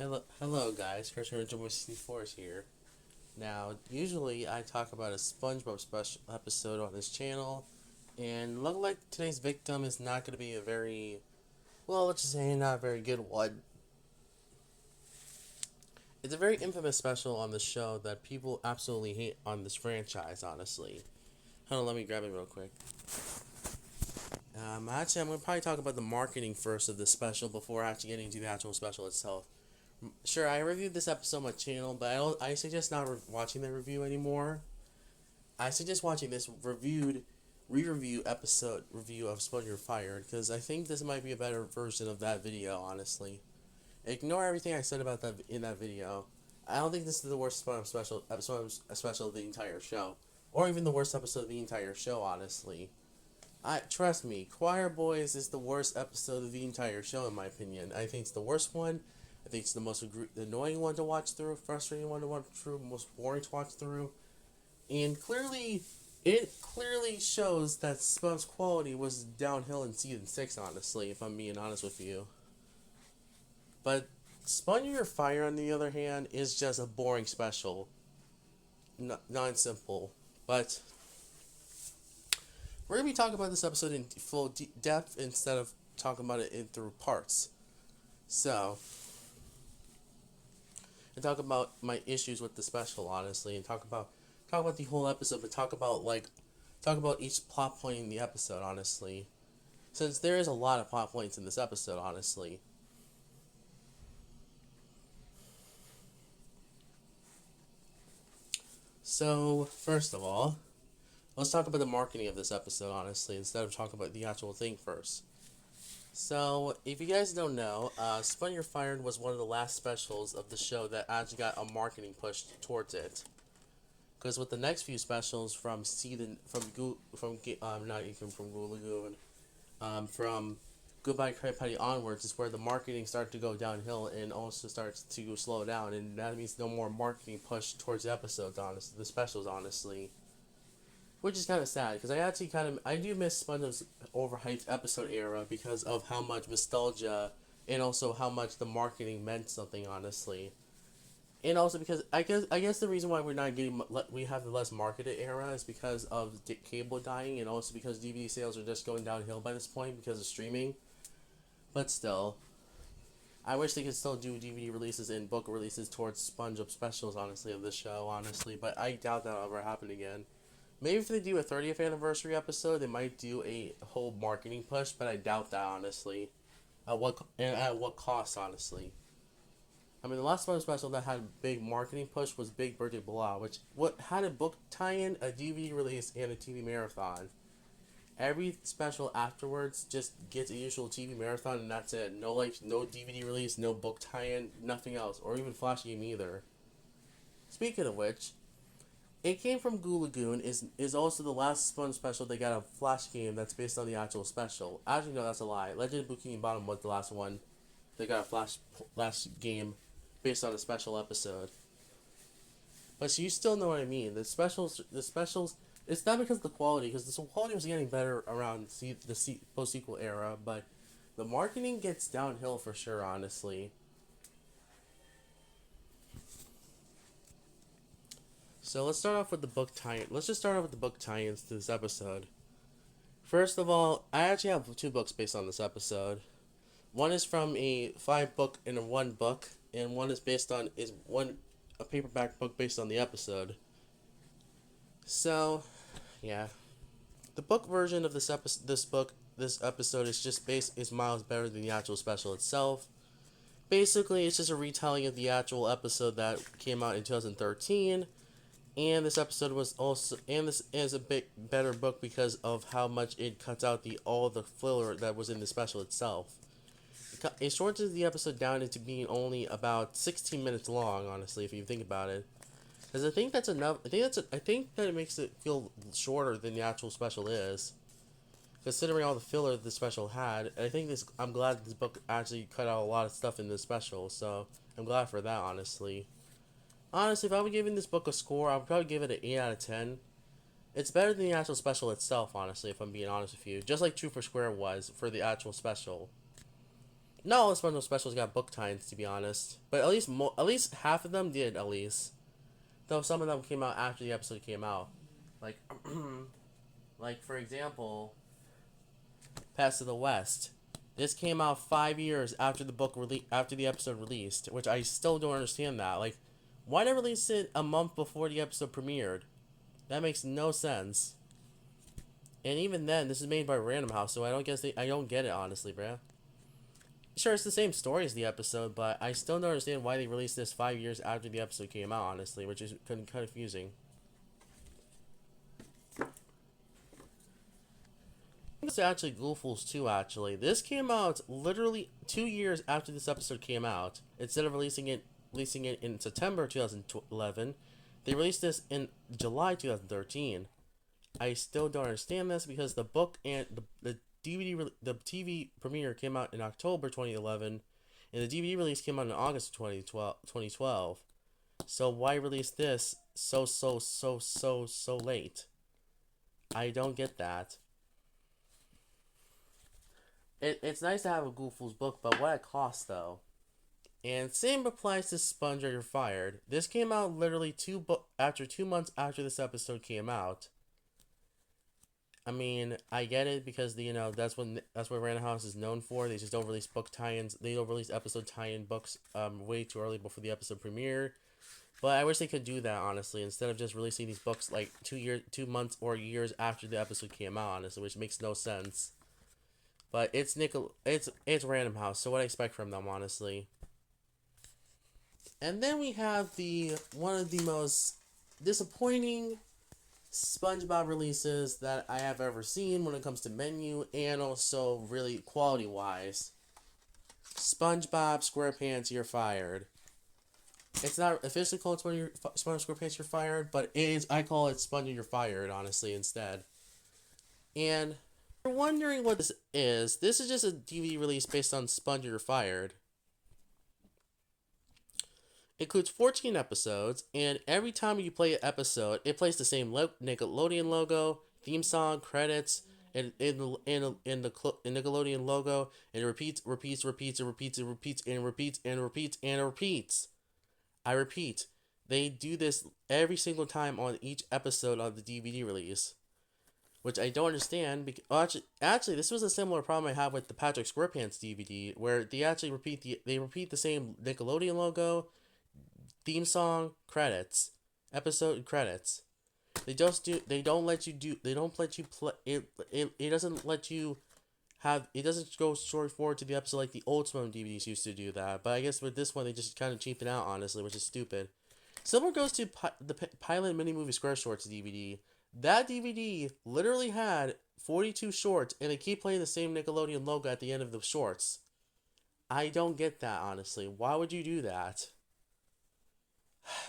Hello guys, Christian Original 64 is here. Now, usually I talk about a Spongebob special episode on this channel, and look like today's victim is not going to be a very, well, let's just say not a very good one. It's a very infamous special on the show that people absolutely hate on this franchise, honestly. Hold on, let me grab it real quick. Actually, I'm going to probably talk about the marketing first of this special before actually getting to the actual special itself. Sure, I reviewed this episode on my channel, but I suggest not watching the review anymore. I suggest watching this re-review episode review of Spud You're Fired, because I think this might be a better version of that video, honestly. Ignore everything I said about that in that video. I don't think this is the worst special of the entire show, or even the worst episode of the entire show, honestly. Trust me, Choir Boys is the worst episode of the entire show, in my opinion. I think it's the worst one. I think it's the most annoying one to watch through, frustrating one to watch through, most boring to watch through. And it clearly shows that Spud's quality was downhill in season 6, honestly, if I'm being honest with you. But Spud Your Fire, on the other hand, is just a boring special. Non-simple. But we're going to be talking about this episode in full depth instead of talking about it through parts. So, and talk about my issues with the special, honestly, and talk about the whole episode, but talk about each plot point in the episode, honestly, since there is a lot of plot points in this episode, honestly. So first of all, let's talk about the marketing of this episode, honestly, instead of talking about the actual thing first. So, if you guys don't know, Spun You're Fired was one of the last specials of the show that actually got a marketing push towards it. Because with the next few specials from not even from Goo Lagoon, from Goodbye Cray Petty onwards is where the marketing started to go downhill and also starts to slow down, and that means no more marketing push towards the episodes, honestly, the specials, honestly. Which is kind of sad, because I do miss SpongeBob's overhyped episode era because of how much nostalgia and also how much the marketing meant something, honestly. And also because I guess the reason why we have the less marketed era is because of cable dying, and also because DVD sales are just going downhill by this point because of streaming. But still, I wish they could still do DVD releases and book releases towards SpongeBob specials, honestly, of the show, honestly. But I doubt that'll ever happen again. Maybe if they do a 30th anniversary episode, they might do a whole marketing push, but I doubt that, honestly. At what cost, honestly? I mean, the last one special that had a big marketing push was Big Birthday Blah, which had a book tie-in, a DVD release, and a TV marathon. Every special afterwards just gets a usual TV marathon, and that's it. No DVD release, no book tie-in, nothing else, or even Flash Game either. Speaking of which, It Came from Goo Lagoon is also the last Sponge special they got a Flash game that's based on the actual special. Actually, no, that's a lie. Legend of Bikini Bottom was the last one. They got a Flash game based on a special episode. But you still know what I mean. The specials. It's not because of the quality, because the quality was getting better around the post sequel era, but the marketing gets downhill for sure. Honestly. So let's start off with the book tie. Let's just start off with the book tie-ins to this episode. First of all, I actually have two books based on this episode. One is from a 5-book and a 1 book, and one is based on is one a paperback book based on the episode. So, yeah, the book version of this episode is just is miles better than the actual special itself. Basically, it's just a retelling of the actual episode that came out in 2013. And this episode was also, and this is a bit better book because of how much it cuts out all the filler that was in the special itself. It shortens the episode down into being only about 16 minutes long, honestly, if you think about it. Because I think that's enough. I think that it makes it feel shorter than the actual special is, considering all the filler the special had. I think I'm glad this book actually cut out a lot of stuff in the special, so I'm glad for that, honestly. Honestly, if I were giving this book a score, I would probably give it an 8 out of 10. It's better than the actual special itself, honestly, if I'm being honest with you. Just like True for Square was for the actual special. Not all the SpongeBob specials got book tie-ins, to be honest, but at least half of them did, at least. Though some of them came out after the episode came out, like like for example, Pass to the West. This came out 5 years after after the episode released, which I still don't understand that. Like, why not release it a month before the episode premiered? That makes no sense. And even then, this is made by Random House, so I don't get it honestly, bruh. Sure, it's the same story as the episode, but I still don't understand why they released this 5 years after the episode came out, honestly, which is kind of confusing. It's actually Ghoulfuls 2, actually. This came out literally 2 years after this episode came out. Instead of releasing it in September 2011, they released this in July 2013. I still don't understand this because the book and the TV premiere came out in October 2011, and the DVD release came out in August 2012. So why release this so late? I don't get that. It's nice to have a Goofles book, but what it costs though. And same applies to Sponge or You're Fired. This came out literally after 2 months after this episode came out. I mean, I get it because that's what Random House is known for. They just don't release book tie-ins. They don't release episode tie-in books way too early before the episode premiere. But I wish they could do that honestly instead of just releasing these books like 2 months or years after the episode came out. Honestly, which makes no sense. But it's it's Random House, so what I expect from them honestly. And then we have the one of the most disappointing SpongeBob releases that I have ever seen when it comes to menu and also really quality wise. SpongeBob SquarePants You're Fired. It's not officially called SpongeBob SquarePants You're Fired, but it is. I call it Sponge You're Fired honestly instead. And if you're wondering what this is just a DVD release based on Sponge You're Fired. It includes 14 episodes, and every time you play an episode, it plays the same Nickelodeon logo, theme song, credits, and in the Nickelodeon logo, and it repeats, and repeats. I repeat, they do this every single time on each episode of the DVD release, which I don't understand. Because actually, this was a similar problem I have with the Patrick SquarePants DVD, where they actually repeat the same Nickelodeon logo, theme song, credits, episode credits. They don't let you play it doesn't let you have it doesn't go straight forward to the episode like the old Spongebob DVDs used to do that. But I guess with this one they just kind of cheapen out honestly, which is stupid. Similar goes to the Pilot Mini Movie Square Shorts DVD. That DVD literally had 42 shorts and they keep playing the same Nickelodeon logo at the end of the shorts. I don't get that honestly. Why would you do that?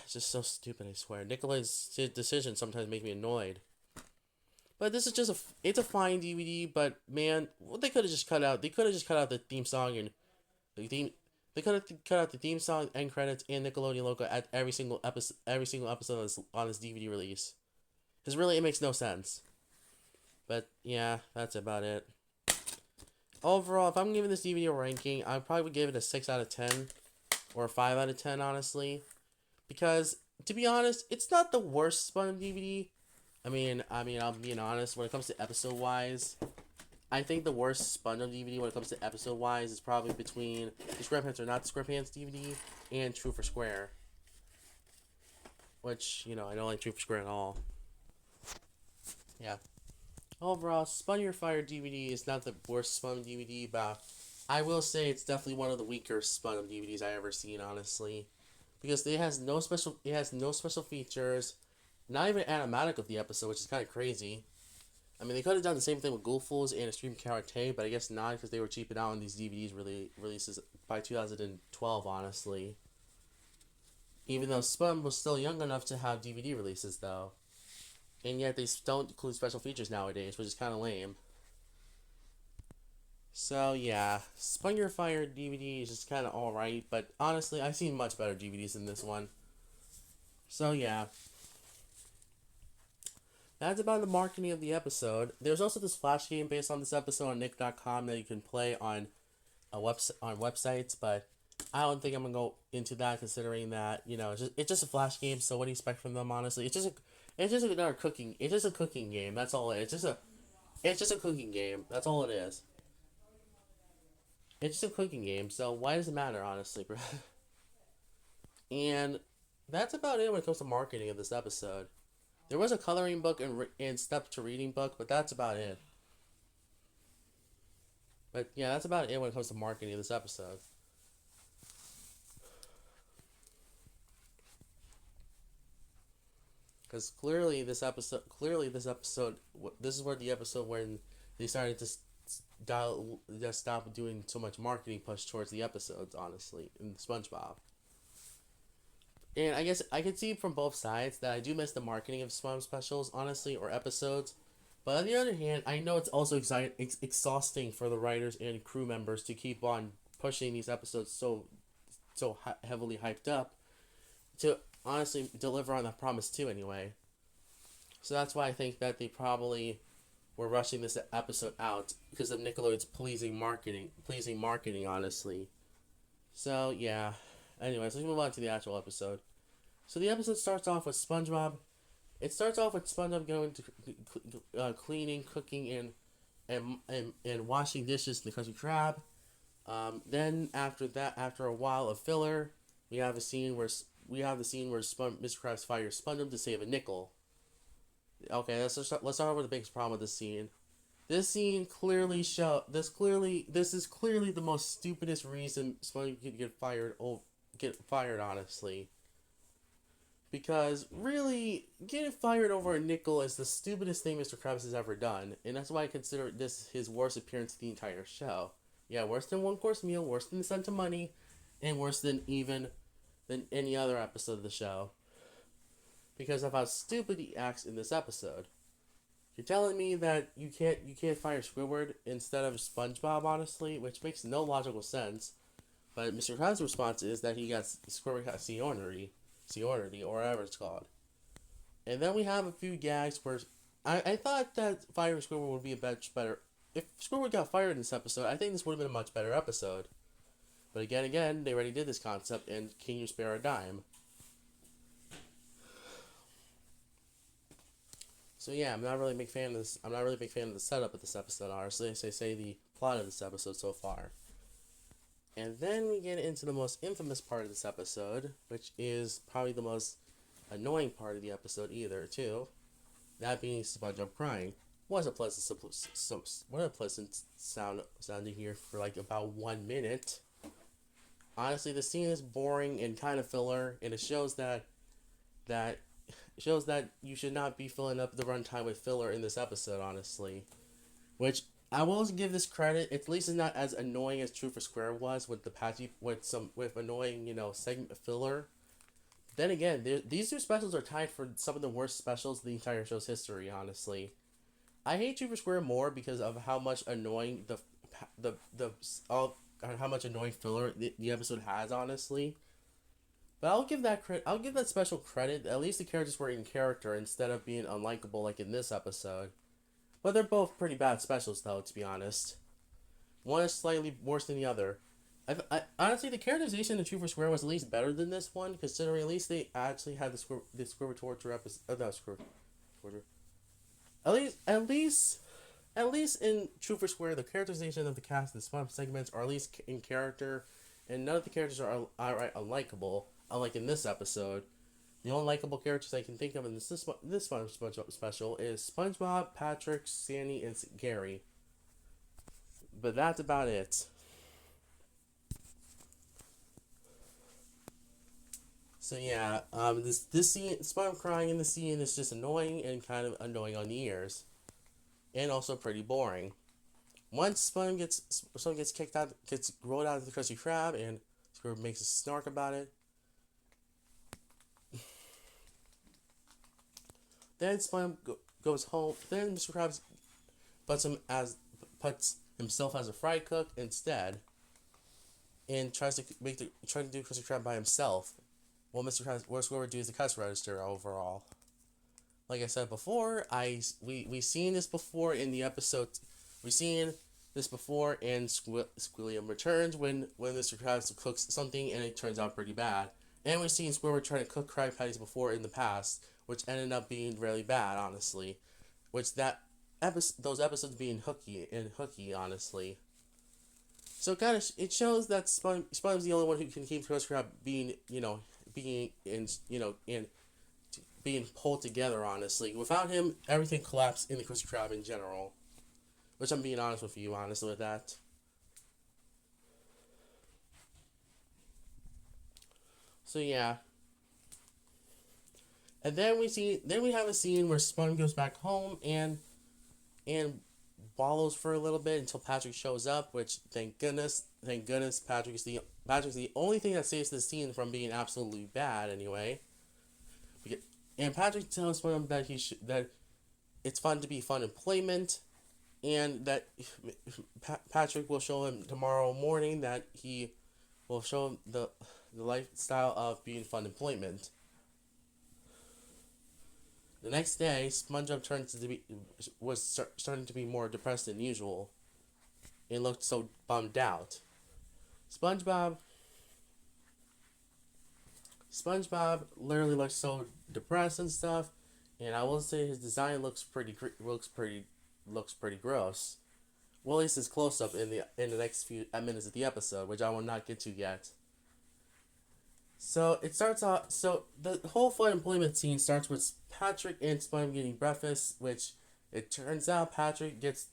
It's just so stupid, I swear. Nickelodeon's decisions sometimes make me annoyed. But this is it's a fine DVD, but man, they could have just cut out the theme song and the theme. They could have cut out the theme song, end credits, and Nickelodeon logo at every single episode on this DVD release. Because really, it makes no sense. But yeah, that's about it. Overall, if I'm giving this DVD a ranking, I probably would give it a 6 out of 10 or a 5 out of 10, honestly. Because, to be honest, it's not the worst SpongeBob DVD. I mean, I'm being honest. When it comes to episode-wise, I think the worst SpongeBob DVD when it comes to episode-wise is probably between the SquarePants or Not SquarePants DVD and True for Square. Which, I don't like True for Square at all. Yeah. Overall, Spun Your Fire DVD is not the worst SpongeBob DVD, but I will say it's definitely one of the weaker SpongeBob DVDs I ever seen, honestly. Because it has no special features, not even animatic of the episode, which is kind of crazy. I mean, they could have done the same thing with Goofles and Extreme Karate, but I guess not because they were cheaping out on these DVDs releases by 2012, honestly. Even though Spun was still young enough to have DVD releases, though. And yet they don't include special features nowadays, which is kind of lame. So yeah, Spun Your Fire DVD is just kind of alright, but honestly, I've seen much better DVDs than this one. So yeah. That's about the marketing of the episode. There's also this Flash game based on this episode on Nick.com that you can play on on websites, but I don't think I'm gonna go into that, considering that it's just a flash game. So what do you expect from them? Honestly, it's just another cooking. It's just a cooking game. That's all it is. It's just a cooking game. That's all it is. It's just a cooking game. So why does it matter, honestly, bro? And that's about it when it comes to marketing of this episode. There was a coloring book and steps to reading book, but that's about it. But yeah, that's about it when it comes to marketing of this episode. Because this is where the episode when they started to just stop doing so much marketing push towards the episodes, honestly, in SpongeBob. And I guess I can see from both sides that I do miss the marketing of SpongeBob specials, honestly, or episodes. But on the other hand, I know it's also exhausting for the writers and crew members to keep on pushing these episodes so heavily hyped up to honestly deliver on that promise too. Anyway, so that's why I think that they probably were rushing this episode out because of Nickelodeon's pleasing marketing, honestly. So yeah. Anyways, let's move on to the actual episode. So the episode starts off with SpongeBob. It starts off with SpongeBob going to cleaning, cooking, and washing dishes in the Krusty Krab. Then after a while of filler, we have a scene where Mr. Krabs fires SpongeBob to save a nickel. Okay, let's start with the biggest problem with this scene. This scene this is clearly the most stupidest reason SpongeBob could get fired, honestly. Because really, getting fired over a nickel is the stupidest thing Mr. Krabs has ever done, and that's why I consider this his worst appearance of the entire show. Yeah, worse than One Course Meal, worse than The Scent of Money, and worse than any other episode of the show. Because of how stupid he acts in this episode. You're telling me that you can't fire Squidward instead of SpongeBob, honestly, which makes no logical sense. But Mr. Krabs' response is that Squidward got seniority, or whatever it's called. And then we have a few gags where I thought that firing Squidward would be a much better. If Squidward got fired in this episode, I think this would have been a much better episode. But again, they already did this concept, and can you spare a dime? So yeah, I'm not really a big fan of this. I'm not really a big fan of the setup of this episode, honestly. Say the plot of this episode so far. And then we get into the most infamous part of this episode, which is probably the most annoying part of the episode too. That being SpongeBob crying. What a pleasant sound to hear for like about 1 minute. Honestly, the scene is boring and kind of filler, and it shows that you should not be filling up the runtime with filler in this episode, honestly. Which I will give this credit. At least it's not as annoying as True for Square was with with annoying segment filler. Then again, these two specials are tied for some of the worst specials of the entire show's history. Honestly, I hate True for Square more because of how much annoying how much annoying filler the episode has. Honestly, but I'll give that special credit. At least the characters were in character instead of being unlikable like in this episode. But they're both pretty bad specials, though, to be honest. One is slightly worse than the other. Honestly, the characterization in True for Square was at least better than this one, considering at least they actually had the Squidward torture episode. No, Squidward. At least in True for Square, the characterization of the cast and SpongeBob segments are at least in character, and none of the characters are outright unlikable. Unlike in this episode, the only likable characters I can think of in this SpongeBob special is SpongeBob, Patrick, Sandy, and Gary. But that's about it. So yeah, this scene, SpongeBob crying in the scene is just annoying and kind of annoying on the ears, and also pretty boring. Once SpongeBob gets kicked out, gets rolled out of the Krusty Krab, and Squidward makes a snark about it. Then SpongeBob goes home. Then Mr. Krabs puts himself as a fry cook instead, and tries to do Krusty Krab by himself. What Squidward do is the cuss register overall. Like I said before, we seen this before in the episode. We seen this before, and Squilliam returns when Mr. Krabs cooks something and it turns out pretty bad. And we've seen Squidward trying to cook Krabby Patties before in the past, which ended up being really bad, honestly. Which those episodes being hooky, honestly. So kind of it shows that SpongeBob's the only one who can keep Krusty Krab being pulled together. Honestly, without him, everything collapsed in the Krusty Krab in general. Which I'm being honest with you, honestly, with that. So yeah. And then we have a scene where Sponge goes back home and wallows for a little bit until Patrick shows up, which thank goodness, Patrick's the only thing that saves the scene from being absolutely bad anyway. And Patrick tells him that that it's fun to be fun employment, and that Patrick will show him tomorrow morning that he will show him the lifestyle of being fun employment. The next day, SpongeBob was starting to be more depressed than usual, and looked so bummed out. SpongeBob literally looks so depressed and stuff, and I will say his design looks pretty gross. Well, at least his close up in the next few minutes of the episode, which I will not get to yet. So it starts off. So the whole fun employment scene starts with Patrick and SpongeBob getting breakfast, which it turns out Patrick goes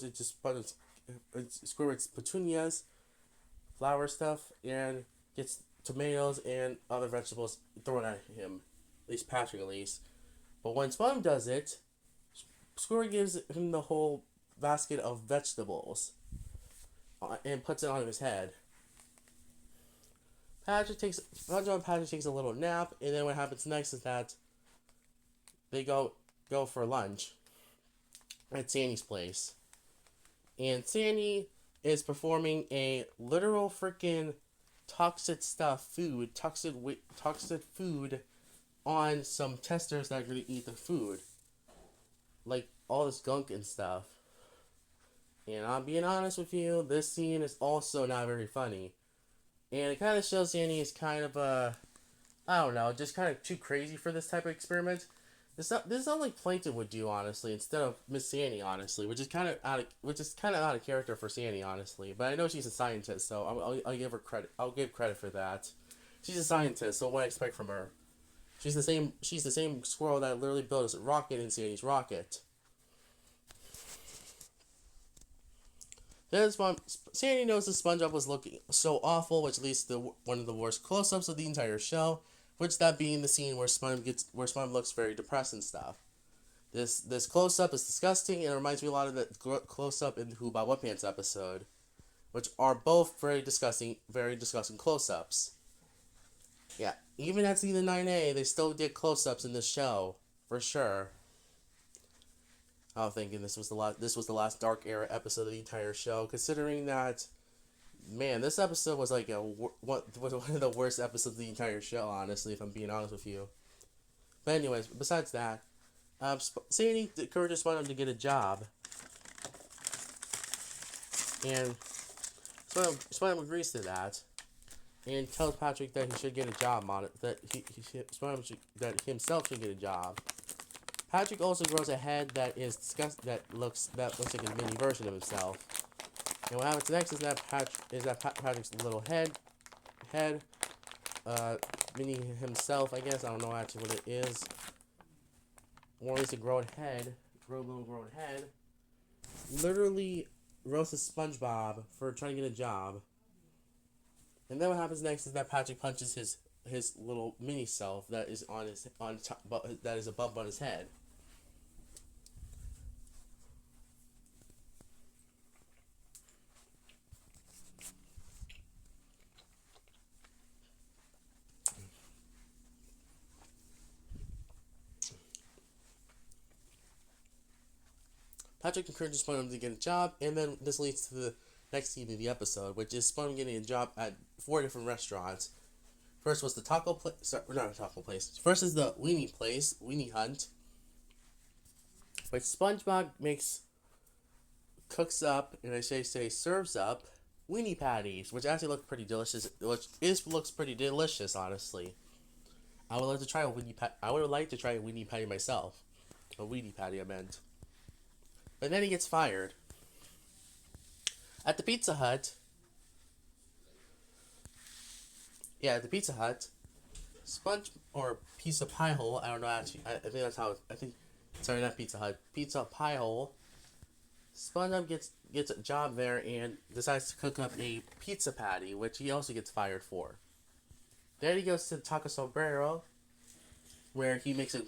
into Squidward's petunias, flower stuff, and gets tomatoes and other vegetables thrown at him. At least Patrick, at least. But when SpongeBob does it, Squidward gives him the whole basket of vegetables and puts it on his head. SpongeBob and Patrick takes a little nap, and then what happens next is that they go for lunch at Sandy's place. And Sandy is performing a literal freaking toxic food on some testers that are going to eat the food. Like all this gunk and stuff. And I'm being honest with you, this scene is also not very funny. And it kind of shows Sandy is kind of I don't know, just kind of too crazy for this type of experiment. This is not like Plankton would do, honestly, instead of Miss Sandy, honestly, which is kind of out of character for Sandy, honestly. But I know she's a scientist, so I'll give her credit. I'll give credit for that. She's a scientist, so what do I expect from her? She's the same squirrel that literally built a rocket in Sandy's rocket. Then Sandy knows that SpongeBob was looking so awful, which leads to one of the worst close-ups of the entire show, which that being the scene where SpongeBob looks very depressed and stuff. This close-up is disgusting, and it reminds me a lot of the close-up in the Who Bought What Pants episode, which are both very disgusting close-ups. Yeah, even at season 9A, they still did close-ups in this show, for sure. I was thinking this was the last Dark Era episode of the entire show, considering that, man, this episode was like one of the worst episodes of the entire show, honestly, if I'm being honest with you. But anyways, besides that, Sandy encourages SpongeBob to get a job, and SpongeBob agrees to that, and tells Patrick that he should get a job on it, that that himself should get a job. Patrick also grows a head that looks like a mini version of himself. And what happens next is that Patrick's little head, mini himself, I guess. I don't know actually what it is. Or at least a grown head, literally roasts Spongebob for trying to get a job. And then what happens next is that Patrick punches his little mini self that is that is a bump on his head. Patrick encourages SpongeBob to get a job, and then this leads to the next scene of the episode, which is SpongeBob getting a job at 4 different restaurants. First was the taco place. Sorry, not a taco place. First is the weenie place, Weenie Hunt, which SpongeBob makes cooks up, and I say serves up weenie patties, which actually look pretty delicious. Looks pretty delicious, honestly. I would like to try a weenie pat. I would like to try a weenie patty myself. A weenie patty, I meant. But then he gets fired. At the Pizza Hut. Yeah, at the Pizza Hut. Sponge or Pizza Pie Hole. I don't know actually. I think that's how. I think. Sorry, not Pizza Hut. Pizza Pie Hole. SpongeBob gets a job there and decides to cook up a pizza patty, which he also gets fired for. Then he goes to Taco Sombrero, where he makes a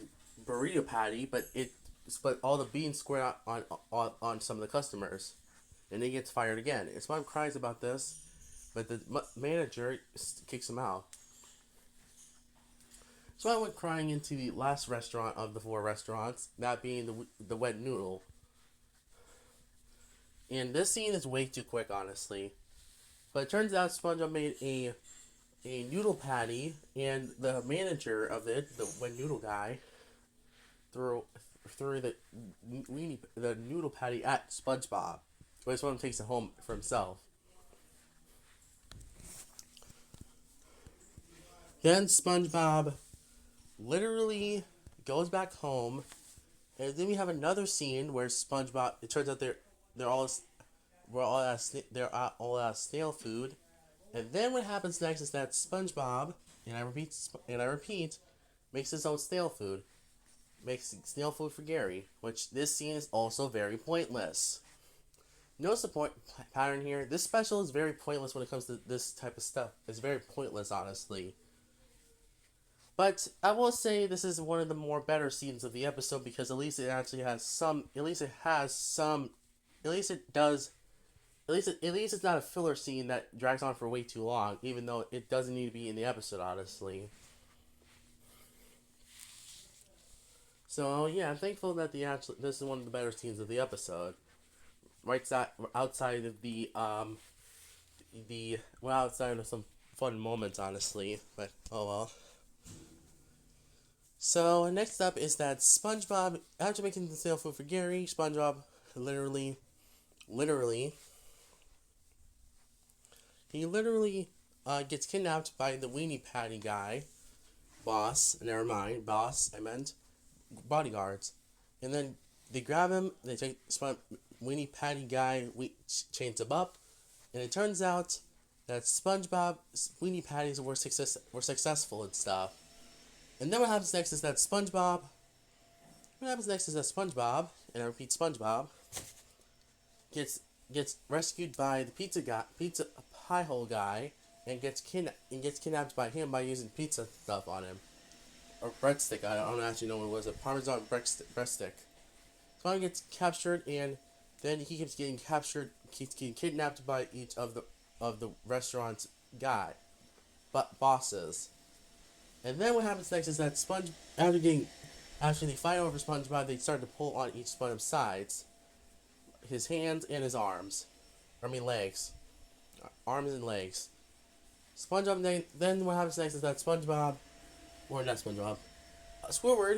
burrito patty, but all the beans squirt out on some of the customers, and he gets fired again. And SpongeBob cries about this, but the manager kicks him out. So I went crying into the last restaurant of the 4 restaurants, that being the Wet Noodle. And this scene is way too quick, honestly. But it turns out SpongeBob made a noodle patty, and the manager of it, the Wet Noodle guy, threw the noodle patty at SpongeBob. So SpongeBob takes it home for himself. Then SpongeBob literally goes back home, and then we have another scene where SpongeBob. It turns out they're all out snail food, and then what happens next is that SpongeBob, and I repeat, makes his own snail food, makes snail food for Gary, which this scene is also very pointless. Notice the point pattern here. This special is very pointless when it comes to this type of stuff. It's very pointless, honestly. But I will say this is one of the more better scenes of the episode because at least it actually has some. At least it's not a filler scene that drags on for way too long, even though it doesn't need to be in the episode, honestly. So yeah, I'm thankful that this is one of the better scenes of the episode. Outside of some fun moments, honestly, but oh well. So next up is that SpongeBob, after making the snail food for Gary, SpongeBob literally gets kidnapped by the weenie patty guy, boss. Never mind, boss. I meant bodyguards, and then they grab him. They take weenie patty guy. Chains him up, and it turns out that SpongeBob's weenie patties were successful and stuff. And then what happens next is that SpongeBob, and I repeat SpongeBob, gets rescued by the pizza pie hole guy, and gets kidnapped by him by using pizza stuff on him. Or breadstick, I don't actually know what it was, a Parmesan breadstick. SpongeBob gets captured, and then he keeps getting kidnapped by each of the restaurant's bosses. And then what happens next is that after they fight over SpongeBob, they start to pull on each SpongeBob's sides, his hands and his arms. Legs. Arms and legs. Then what happens next is that Squidward,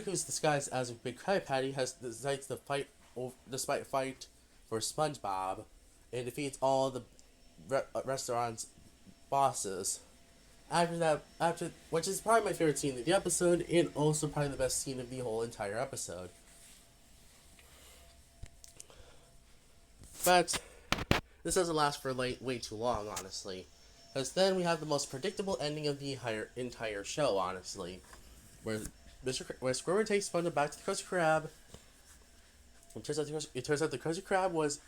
who's disguised as a big Krabby Patty, decides to fight for SpongeBob, and defeats all the restaurant's bosses. Which is probably my favorite scene of the episode, and also probably the best scene of the whole entire episode. But this doesn't last for way too long, honestly, because then we have the most predictable ending of the entire show, honestly, where Squidward takes SpongeBob back to the Krusty Krab. It turns out the Krusty Krab was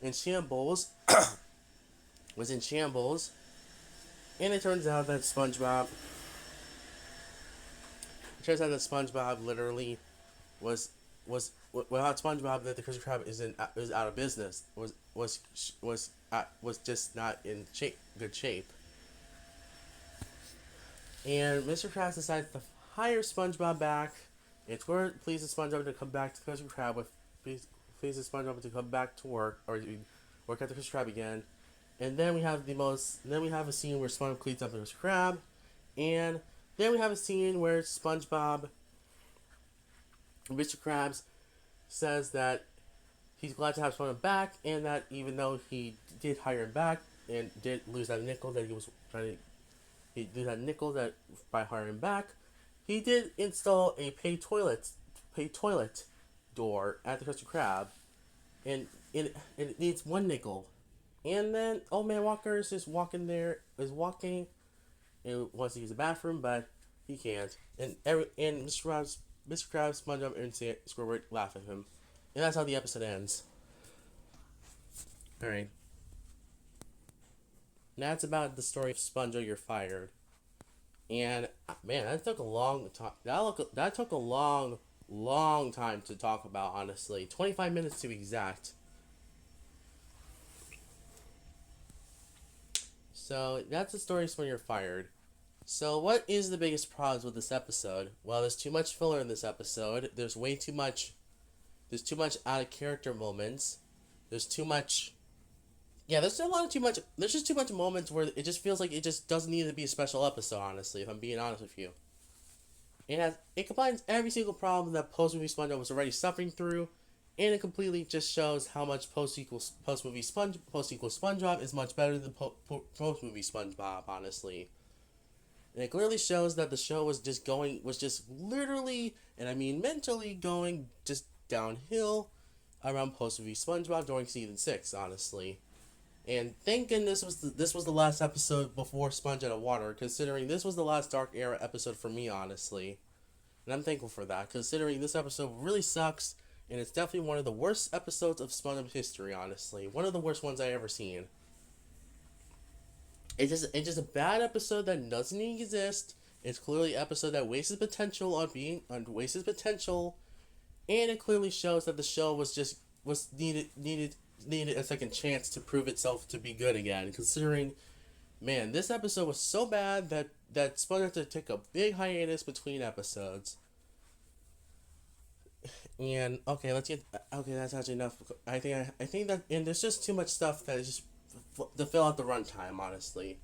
in shambles. And it turns out that SpongeBob literally was without SpongeBob, that the Krusty Krab is out of business. Was just not in good shape. And Mr. Krabs decides to hire SpongeBob back. And Squidward pleases SpongeBob to come back to the Krusty Krab pleases SpongeBob to come back to work or work at the Krusty Krab again. And then we have a scene where SpongeBob cleans up the Krusty Krab, and then we have a scene where Mr. Krabs says that he's glad to have SpongeBob back, and that even though he did hire him back and did lose that nickel that he was trying to, he did that nickel that by hiring him back, he did install a pay toilet door at the Krusty Krab, and it needs one nickel. And then Old Man Walker is just walking and wants to use the bathroom, but he can't. And Mr. Krabs, SpongeBob, and Squidward laugh at him, and that's how the episode ends. All right. Now it's about the story of SpongeBob, You're Fired, and man, that took a long time. That took a long time to talk about. Honestly, 25 minutes to be exact. So that's the story when you're fired. So what is the biggest problems with this episode? Well, there's too much filler in this episode. There's way too much. There's too much out of character moments. There's too much. Yeah, there's a lot of too much. There's just too much moments where it just feels like it just doesn't need to be a special episode. Honestly, if I'm being honest with you, it combines every single problem that post movie SpongeBob was already suffering through, and it completely just shows how much post movie SpongeBob is much better than post movie SpongeBob. Honestly. And it clearly shows that the show was just literally, and I mean mentally going just downhill around post-movie SpongeBob during season 6, honestly. And thank goodness this was the last episode before Sponge Out of Water, considering this was the last Dark Era episode for me, honestly. And I'm thankful for that, considering this episode really sucks, and it's definitely one of the worst episodes of SpongeBob history, honestly. One of the worst ones I ever seen. It's just a bad episode that doesn't exist. It's clearly an episode that wastes potential wastes potential, and it clearly shows that the show needed a second chance to prove itself to be good again. Considering, man, this episode was so bad that SpongeBob had to take a big hiatus between episodes. And okay, that's actually enough. I think that, and there's just too much stuff that is just to fill out the runtime, honestly.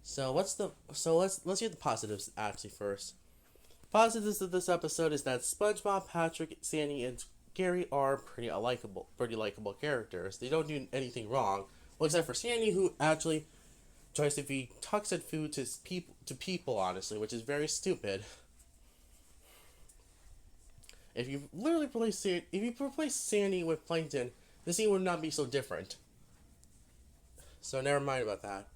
So let's get the positives actually first. Positives of this episode is that SpongeBob, Patrick, Sandy, and Gary are pretty likable characters. They don't do anything wrong, well, except for Sandy, who actually tries to feed toxic food to people, honestly, which is very stupid. If you replace Sandy with Plankton, the scene would not be so different. So never mind about that.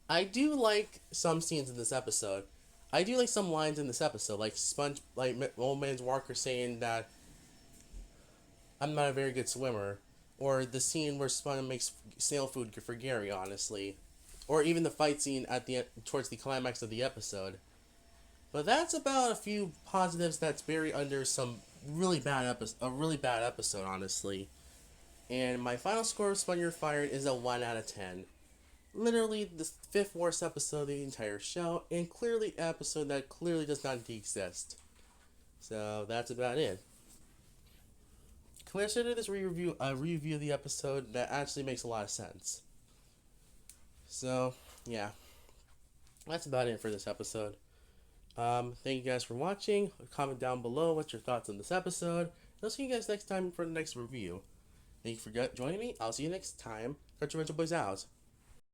I do like some scenes in this episode. I do like some lines in this episode, like Old Man Walker saying that I'm not a very good swimmer, or the scene where SpongeBob makes snail food for Gary, honestly, or even the fight scene at the end, towards the climax of the episode. But that's about a few positives that's buried under some really bad episode, honestly. And my final score of Spun You're Fired is a 1 out of 10. Literally the 5th worst episode of the entire show, and clearly an episode that clearly does not exist. So that's about it. Consider this review of the episode that actually makes a lot of sense. So yeah, that's about it for this episode. Thank you guys for watching. Comment down below what's your thoughts on this episode. I'll see you guys next time for the next review. Thank you for joining me. I'll see you next time. Cartoon Boys out.